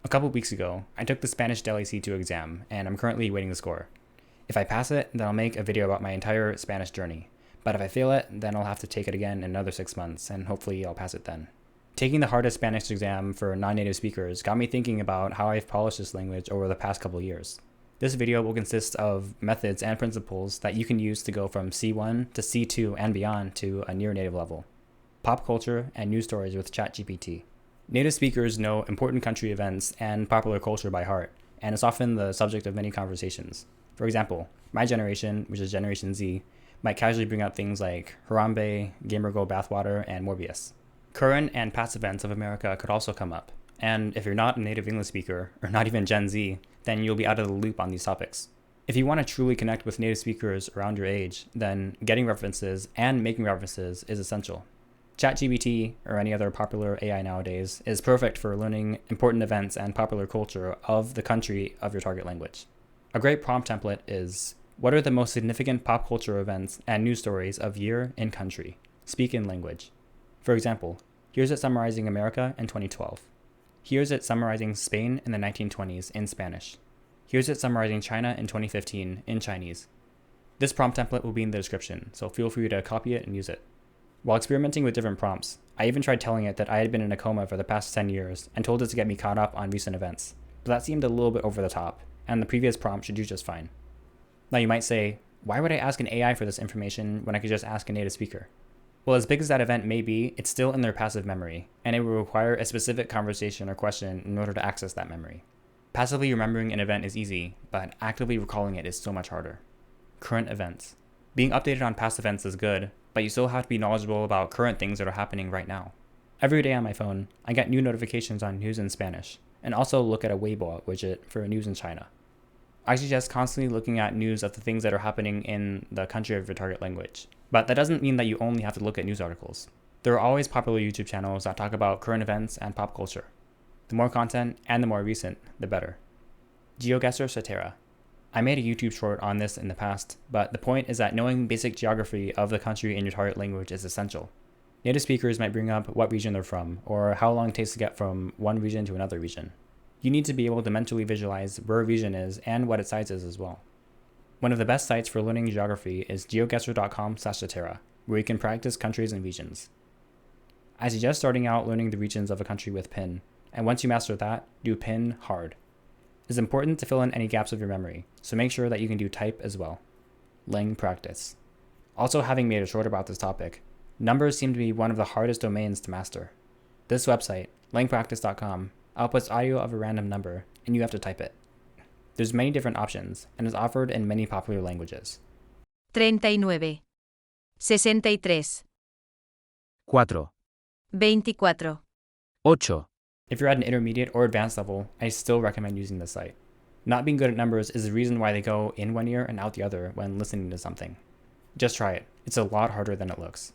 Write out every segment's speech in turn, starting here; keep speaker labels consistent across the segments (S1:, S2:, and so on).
S1: A couple weeks ago, I took the Spanish Deli C2 exam, and I'm currently awaiting the score. If I pass it, then I'll make a video about my entire Spanish journey. But if I fail it, then I'll have to take it again in another 6 months, and hopefully I'll pass it then. Taking the hardest Spanish exam for non-native speakers got me thinking about how I've polished this language over the past couple years. This video will consist of methods and principles that you can use to go from C1 to C2 and beyond to a near native level. Pop culture and news stories with ChatGPT. Native speakers know important country events and popular culture by heart, and it's often the subject of many conversations. For example, my generation, which is Generation Z, might casually bring up things like Harambe, Gamer Girl Bathwater, and Morbius. Current and past events of America could also come up, and if you're not a native English speaker, or not even Gen Z, then you'll be out of the loop on these topics. If you want to truly connect with native speakers around your age, then getting references and making references is essential. ChatGPT, or any other popular AI nowadays, is perfect for learning important events and popular culture of the country of your target language. A great prompt template is, what are the most significant pop culture events and news stories of year in country? Speak in language. For example, here's it summarizing America in 2012. Here's it summarizing Spain in the 1920s in Spanish. Here's it summarizing China in 2015 in Chinese. This prompt template will be in the description, so feel free to copy it and use it. While experimenting with different prompts, I even tried telling it that I had been in a coma for the past 10 years and told it to get me caught up on recent events, but that seemed a little bit over the top, and the previous prompt should do just fine. Now you might say, why would I ask an AI for this information when I could just ask a native speaker? Well, as big as that event may be, it's still in their passive memory, and it will require a specific conversation or question in order to access that memory. Passively remembering an event is easy, but actively recalling it is so much harder. Current events. Being updated on past events is good, but you still have to be knowledgeable about current things that are happening right now. Every day on my phone, I get new notifications on news in Spanish, and also look at a Weibo widget for news in China. I suggest constantly looking at news of the things that are happening in the country of your target language. But that doesn't mean that you only have to look at news articles. There are always popular YouTube channels that talk about current events and pop culture. The more content, and the more recent, the better. Geoguessr seterra. I made a YouTube short on this in the past, but the point is that knowing basic geography of the country in your target language is essential. Native speakers might bring up what region they're from, or how long it takes to get from one region to another region. You need to be able to mentally visualize where a region is and what its size is as well. One of the best sites for learning geography is geoguessr.com/seterra, where you can practice countries and regions. I suggest starting out learning the regions of a country with PIN, and once you master that, do PIN hard. It's important to fill in any gaps of your memory, so make sure that you can do type as well. Langpractice. Also, having made a short about this topic, numbers seem to be one of the hardest domains to master. This website, langpractice.com, outputs audio of a random number, and you have to type it. There's many different options, and is offered in many popular languages.
S2: 39, 63,
S3: 4,
S2: 24,
S3: 8,
S1: If you're at an intermediate or advanced level, I still recommend using this site. Not being good at numbers is the reason why they go in one ear and out the other when listening to something. Just try it. It's a lot harder than it looks.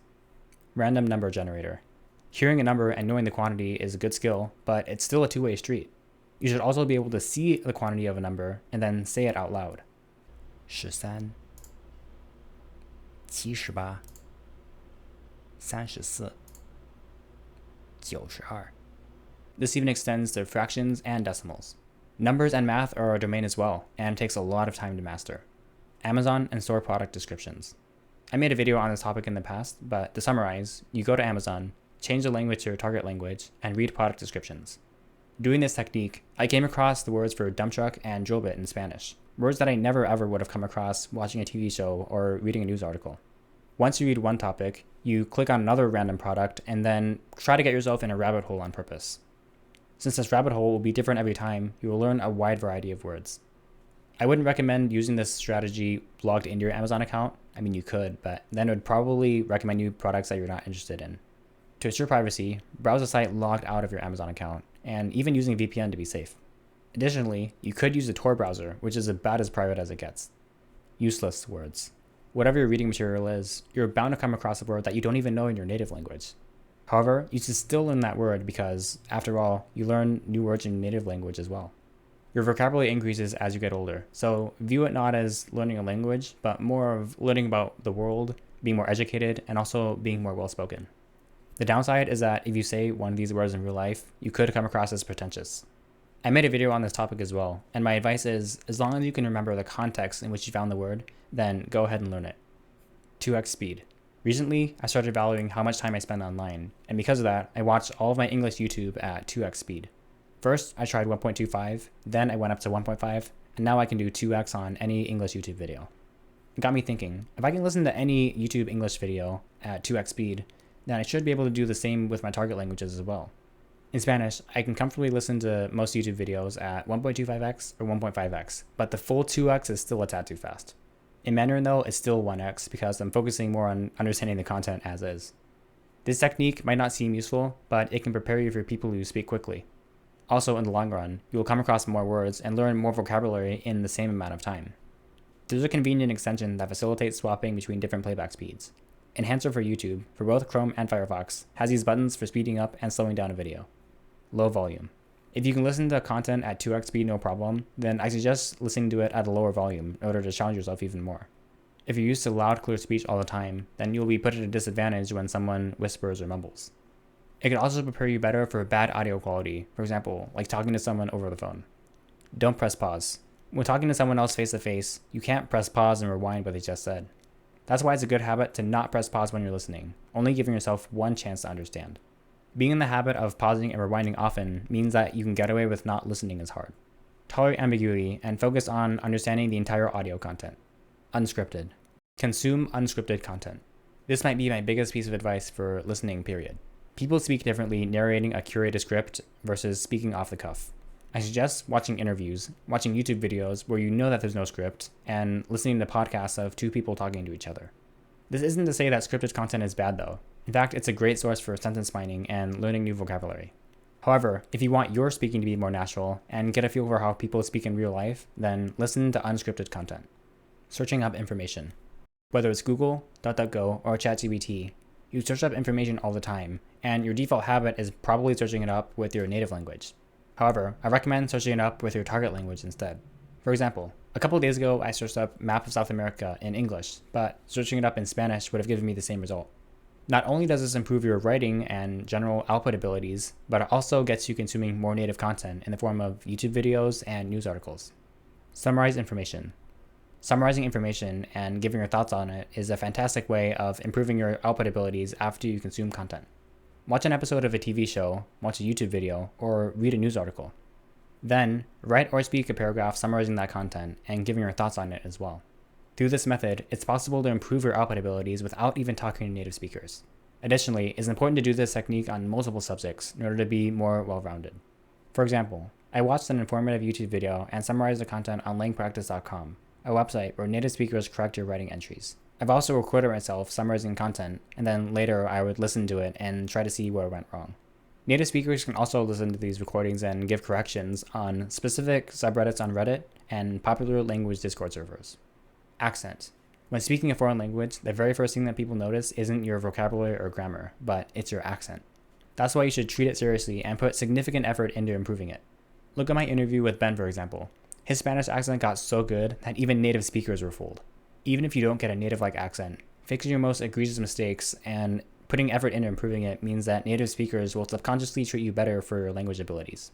S1: Random number generator. Hearing a number and knowing the quantity is a good skill, but it's still a two-way street. You should also be able to see the quantity of a number and then say it out loud. 13 78 34 92 This even extends to fractions and decimals. Numbers and math are a domain as well, and takes a lot of time to master. Amazon and store product descriptions. I made a video on this topic in the past, but to summarize, you go to Amazon, change the language to your target language, and read product descriptions. Doing this technique, I came across the words for dump truck and drill bit in Spanish, words that I never ever would have come across watching a TV show or reading a news article. Once you read one topic, you click on another random product and then try to get yourself in a rabbit hole on purpose. Since this rabbit hole will be different every time, you will learn a wide variety of words. I wouldn't recommend using this strategy logged into your Amazon account. I mean, you could, but then it would probably recommend you products that you're not interested in. To ensure privacy, browse a site logged out of your Amazon account, and even using a VPN to be safe. Additionally, you could use the Tor browser, which is about as private as it gets. Useless words. Whatever your reading material is, you're bound to come across a word that you don't even know in your native language. However, you should still learn that word because, after all, you learn new words in your native language as well. Your vocabulary increases as you get older, so view it not as learning a language, but more of learning about the world, being more educated, and also being more well-spoken. The downside is that if you say one of these words in real life, you could come across as pretentious. I made a video on this topic as well, and my advice is, as long as you can remember the context in which you found the word, then go ahead and learn it. 2x speed. Recently, I started valuing how much time I spend online, and because of that, I watched all of my English YouTube at 2x speed. First, I tried 1.25, then I went up to 1.5, and now I can do 2x on any English YouTube video. It got me thinking, if I can listen to any YouTube English video at 2x speed, then I should be able to do the same with my target languages as well. In Spanish, I can comfortably listen to most YouTube videos at 1.25x or 1.5x, but the full 2x is still a tad too fast. In Mandarin though, it's still 1x because I'm focusing more on understanding the content as is. This technique might not seem useful, but it can prepare you for people who speak quickly. Also, in the long run, you will come across more words and learn more vocabulary in the same amount of time. There's a convenient extension that facilitates swapping between different playback speeds. Enhancer for YouTube, for both Chrome and Firefox, has these buttons for speeding up and slowing down a video. Low volume. If you can listen to content at 2x speed no problem, then I suggest listening to it at a lower volume in order to challenge yourself even more. If you're used to loud, clear speech all the time, then you'll be put at a disadvantage when someone whispers or mumbles. It can also prepare you better for bad audio quality, for example, like talking to someone over the phone. Don't press pause. When talking to someone else face to face, you can't press pause and rewind what they just said. That's why it's a good habit to not press pause when you're listening, only giving yourself one chance to understand. Being in the habit of pausing and rewinding often means that you can get away with not listening as hard. Tolerate ambiguity and focus on understanding the entire audio content. Unscripted. Consume unscripted content. This might be my biggest piece of advice for listening, period. People speak differently narrating a curated script versus speaking off the cuff. I suggest watching interviews, watching YouTube videos where you know that there's no script, and listening to podcasts of two people talking to each other. This isn't to say that scripted content is bad though. In fact, it's a great source for sentence mining and learning new vocabulary. However, if you want your speaking to be more natural and get a feel for how people speak in real life, then listen to unscripted content. Searching up information. Whether it's Google, DuckDuckGo, or ChatGPT, you search up information all the time, and your default habit is probably searching it up with your native language. However, I recommend searching it up with your target language instead. For example, a couple days ago I searched up map of South America in English, but searching it up in Spanish would have given me the same result. Not only does this improve your writing and general output abilities, but it also gets you consuming more native content in the form of YouTube videos and news articles. Summarize information. Summarizing information and giving your thoughts on it is a fantastic way of improving your output abilities after you consume content. Watch an episode of a TV show, watch a YouTube video, or read a news article. Then, write or speak a paragraph summarizing that content and giving your thoughts on it as well. Through this method, it's possible to improve your output abilities without even talking to native speakers. Additionally, it's important to do this technique on multiple subjects in order to be more well-rounded. For example, I watched an informative YouTube video and summarized the content on Langpractice.com, a website where native speakers correct your writing entries. I've also recorded myself summarizing content, and then later I would listen to it and try to see where it went wrong. Native speakers can also listen to these recordings and give corrections on specific subreddits on Reddit and popular language Discord servers. Accent. When speaking a foreign language, the very first thing that people notice isn't your vocabulary or grammar, but it's your accent. That's why you should treat it seriously and put significant effort into improving it. Look at my interview with Ben, for example. His Spanish accent got so good that even native speakers were fooled. Even if you don't get a native-like accent, fixing your most egregious mistakes and putting effort into improving it means that native speakers will subconsciously treat you better for your language abilities.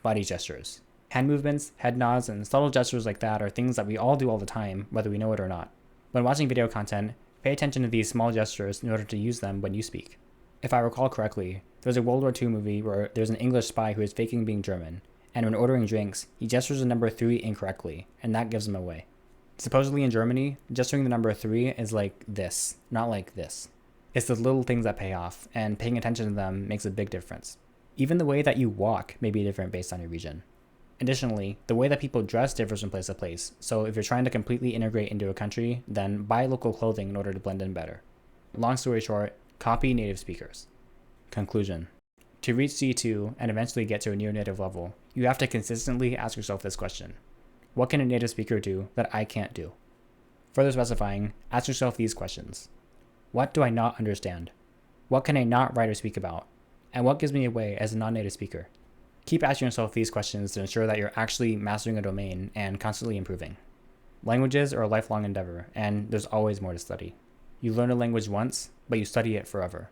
S1: Body gestures. Hand movements, head nods, and subtle gestures like that are things that we all do all the time, whether we know it or not. When watching video content, pay attention to these small gestures in order to use them when you speak. If I recall correctly, there's a World War II movie where there's an English spy who is faking being German, and when ordering drinks, he gestures the number 3 incorrectly, and that gives him away. Supposedly in Germany, gesturing the number 3 is like this, not like this. It's the little things that pay off, and paying attention to them makes a big difference. Even the way that you walk may be different based on your region. Additionally, the way that people dress differs from place to place, so if you're trying to completely integrate into a country, then buy local clothing in order to blend in better. Long story short, copy native speakers. Conclusion. To reach C2 and eventually get to a near native level, you have to consistently ask yourself this question. What can a native speaker do that I can't do? Further specifying, ask yourself these questions. What do I not understand? What can I not write or speak about? And what gives me away as a non-native speaker? Keep asking yourself these questions to ensure that you're actually mastering a domain and constantly improving. Languages are a lifelong endeavor, and there's always more to study. You learn a language once, but you study it forever.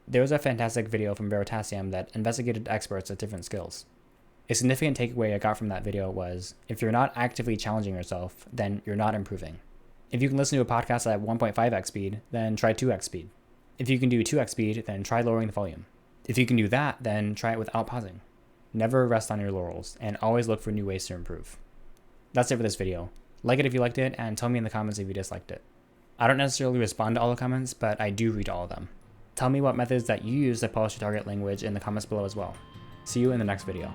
S1: There was a fantastic video from Veritasium that investigated experts at different skills. A significant takeaway I got from that video was, if you're not actively challenging yourself, then you're not improving. If you can listen to a podcast at 1.5x speed, then try 2x speed. If you can do 2x speed, then try lowering the volume. If you can do that, then try it without pausing. Never rest on your laurels, and always look for new ways to improve. That's it for this video. Like it if you liked it, and tell me in the comments if you disliked it. I don't necessarily respond to all the comments, but I do read all of them. Tell me what methods that you use to polish your target language in the comments below as well. See you in the next video.